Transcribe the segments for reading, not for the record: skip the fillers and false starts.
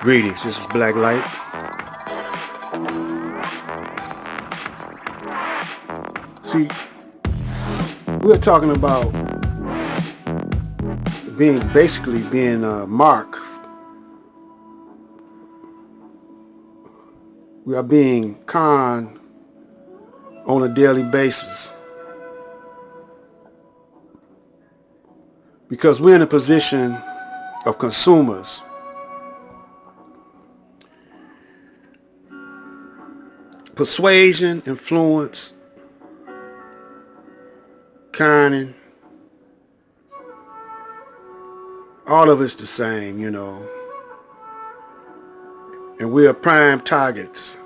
Greetings, this is Black Light. See, we're talking about being Mark. We are being conned on a daily basis because we're in a position of consumers. Persuasion, influence, conning, all of it's the same, and we are prime targets.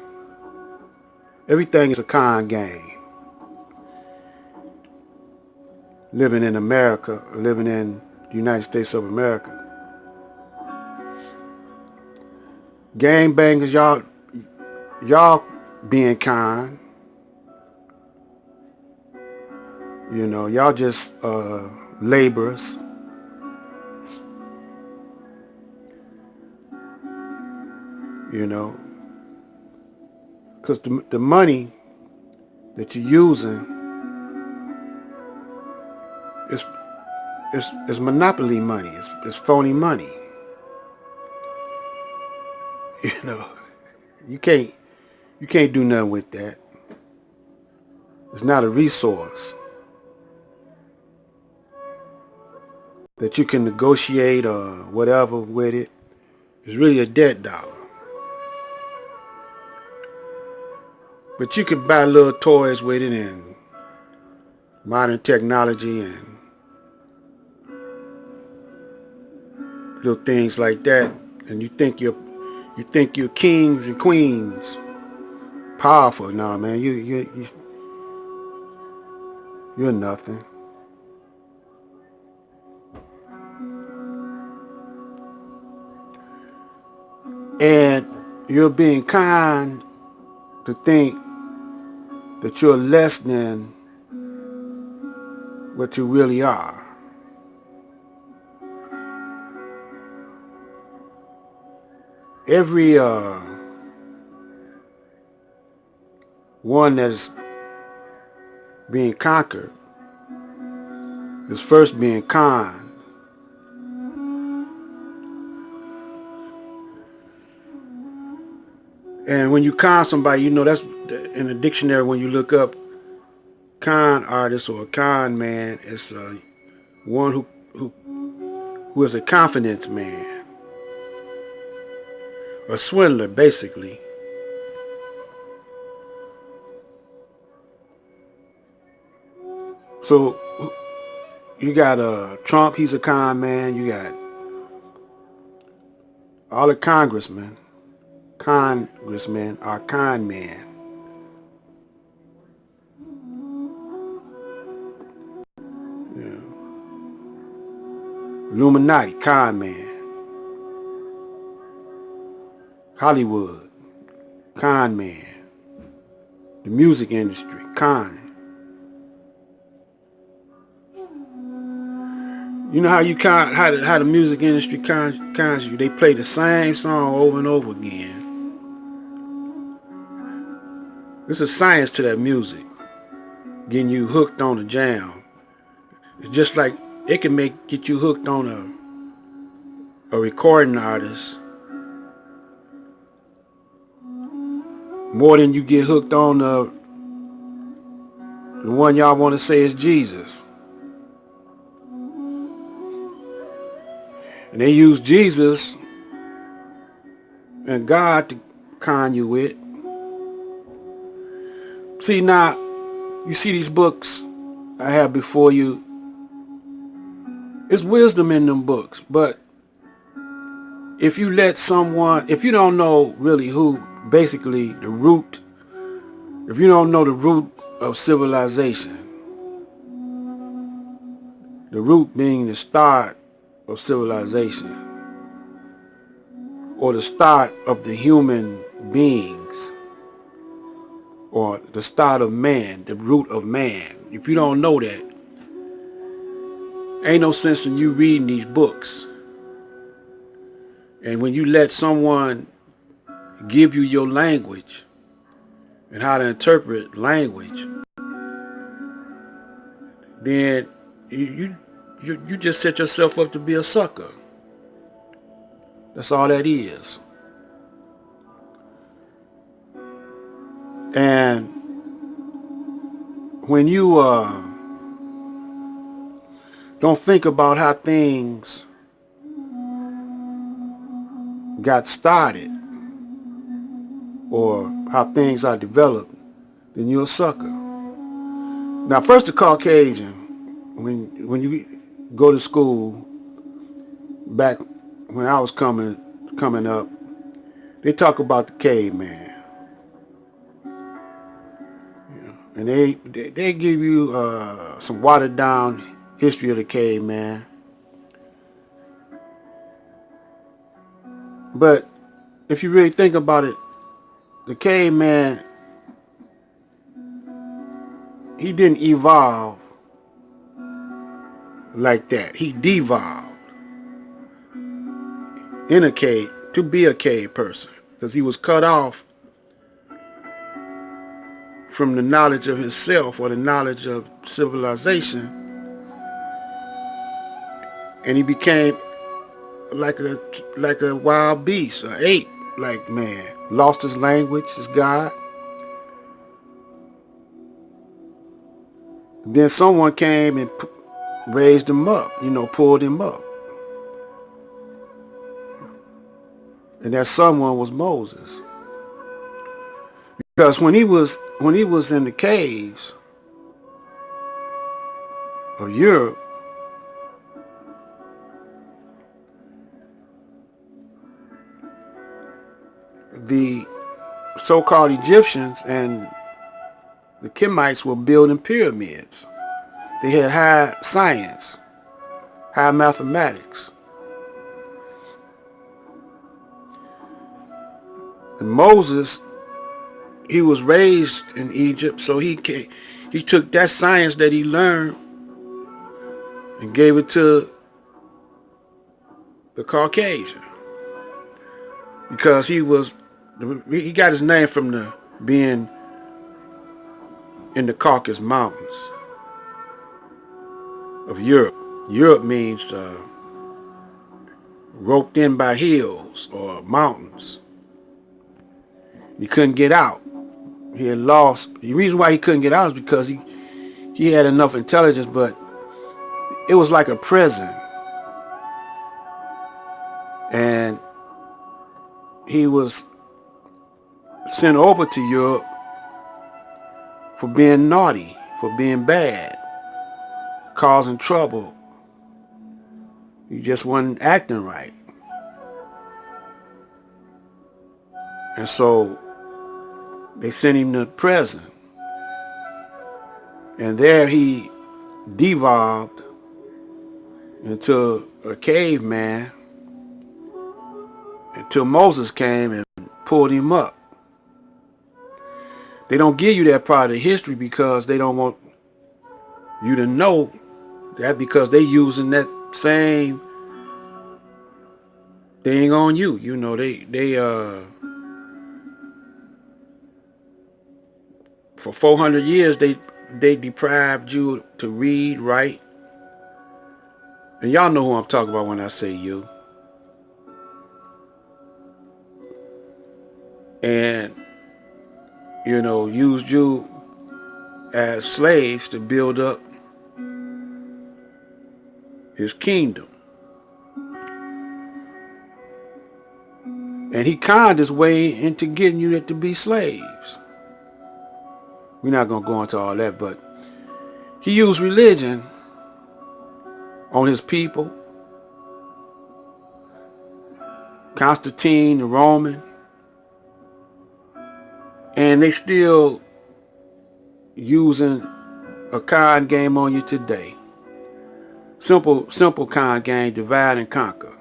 Everything is a con game. Living in America, living in the United States of America. Gang bangers, y'all being kind. Y'all just laborers. Because the money that you're using is monopoly money. It's phony money. You can't do nothing with that. It's not a resource that you can negotiate or whatever with it. It's really a debt dollar. But you can buy little toys with it and modern technology and little things like that, and you think you're kings and queens, powerful. No, man, you're nothing. And you're being kind to think that you're less than what you really are. Every one that's being conquered is first being conned. And when you con somebody, that's in the dictionary. When you look up con artist or a con man, it's one who is a confidence man, a swindler, basically. So you got Trump, he's a con man. You got all the congressmen are con men. Illuminati, con man. Hollywood, con man. The music industry, con. You know how how the music industry cons you? They play the same song over and over again. There's a science to that music, getting you hooked on the jam. It's just like it can get you hooked on a recording artist more than you get hooked on the one y'all want to say is Jesus. And they use Jesus and God to con you with. See, now, you see these books I have before you. It's wisdom in them books, but if you don't know really basically the root, if you don't know the root of civilization, the root being the start of civilization, or the start of the human beings, or the start of man, the root of man. If you don't know that, ain't no sense in you reading these books And when you let someone give you your language and how to interpret language, then you just set yourself up to be a sucker. That's all that is. And when you don't think about how things got started or how things are developed, then you're a sucker. Now, first the Caucasian, when you go to school, back when I was coming up, they talk about the caveman. And they give you some watered down history of the caveman. But if you really think about it, the caveman, he didn't evolve like that. He devolved in a cave to be a cave person because he was cut off from the knowledge of himself or the knowledge of civilization, and he became like a wild beast, an ape like man. Lost his language, his God. Then someone came and raised him up, pulled him up. And that someone was Moses. Because when he was in the caves of Europe, the so-called Egyptians and the Kemites were building pyramids. They had high science, high mathematics. And Moses, he was raised in Egypt, so he took that science that he learned and gave it to the Caucasian, because he got his name from being in the Caucasus Mountains of Europe. Europe means roped in by hills or mountains. He couldn't get out. He had lost. The reason why he couldn't get out is because he had enough intelligence, but it was like a prison. And he was sent over to Europe for being naughty, for being bad, causing trouble. He just wasn't acting right. And so they sent him to prison. And there he devolved into a caveman until Moses came and pulled him up. They don't give you that part of the history because they don't want you to know that, because they using that same thing on you. They for 400 years they deprived you to read, write. And y'all know who I'm talking about when I say you. And used you as slaves to build up his kingdom. And he conned his way into getting you to be slaves. We're not going to go into all that, but he used religion on his people. Constantine, the Roman. And they still using a con game on you today. Simple con game, divide and conquer.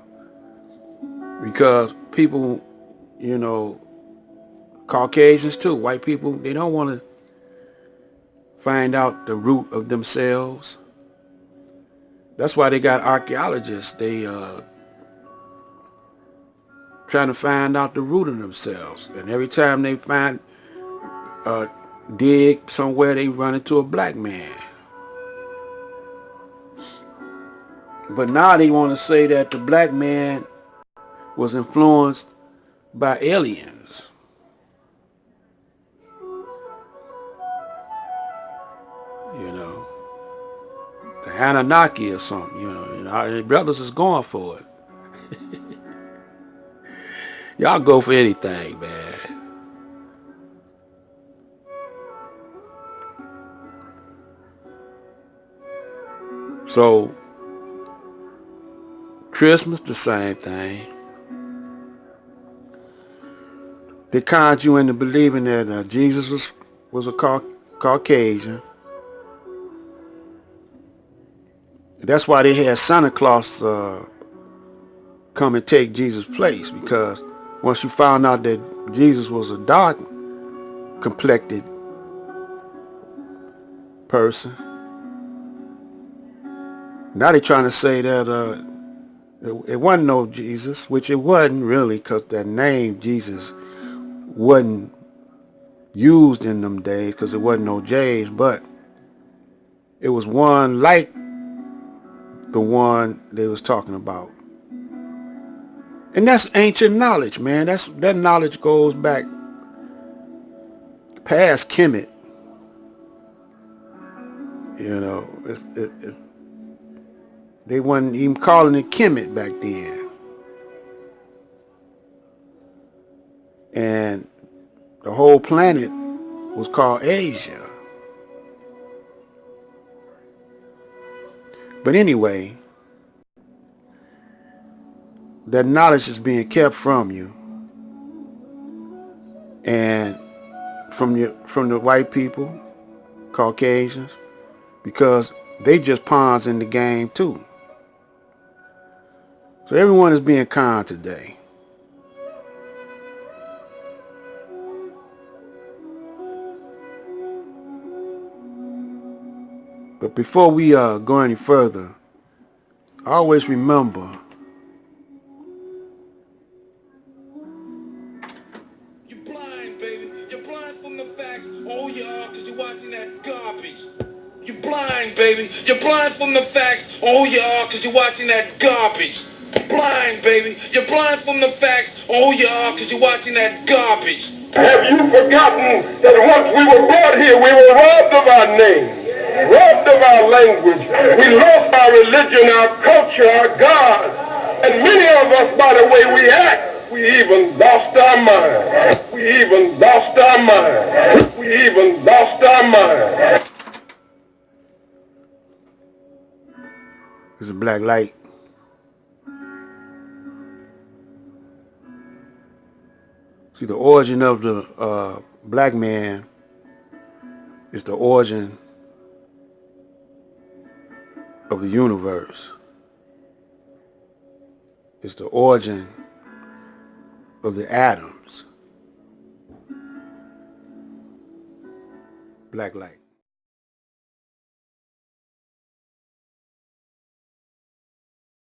Because people, Caucasians too, white people, they don't want to find out the root of themselves. That's why they got archaeologists. They trying to find out the root of themselves. And every time they dig somewhere, they run into a black man. But now they want to say that the black man was influenced by aliens. You know, the Anunnaki or something. You know, our brothers is going for it. Y'all go for anything, man. So Christmas, the same thing. They conned you into believing that Jesus was a Caucasian. That's why they had Santa Claus come and take Jesus' place, because once you found out that Jesus was a dark complected person, now they're trying to say that it wasn't no Jesus, which it wasn't really, because that name Jesus wasn't used in them days, because it wasn't no J's, but it was one like the one they was talking about. And that's ancient knowledge, man. That knowledge goes back past Kemet. You know, they wasn't even calling it Kemet back then. And the whole planet was called Asia. But anyway, that knowledge is being kept from you, and from the white people, Caucasians, because they just pawns in the game too. So everyone is being conned today. But before we go any further, always remember, you're blind, baby. You're blind from the facts. Oh, you are, because you're watching that garbage. You're blind, baby. You're blind from the facts. Oh, you are, because you're watching that garbage. Blind, baby. You're blind from the facts. Oh, you are, because you're watching that garbage. Have you forgotten that once we were brought here, we were robbed of our name, robbed of our language. We lost our religion, our culture, our God. And many of us, by the way we act, we even lost our mind. We even lost our mind. We even lost our mind. there's a black light. See, the origin of the black man is the origin of the universe. It's the origin of the atoms. Black light.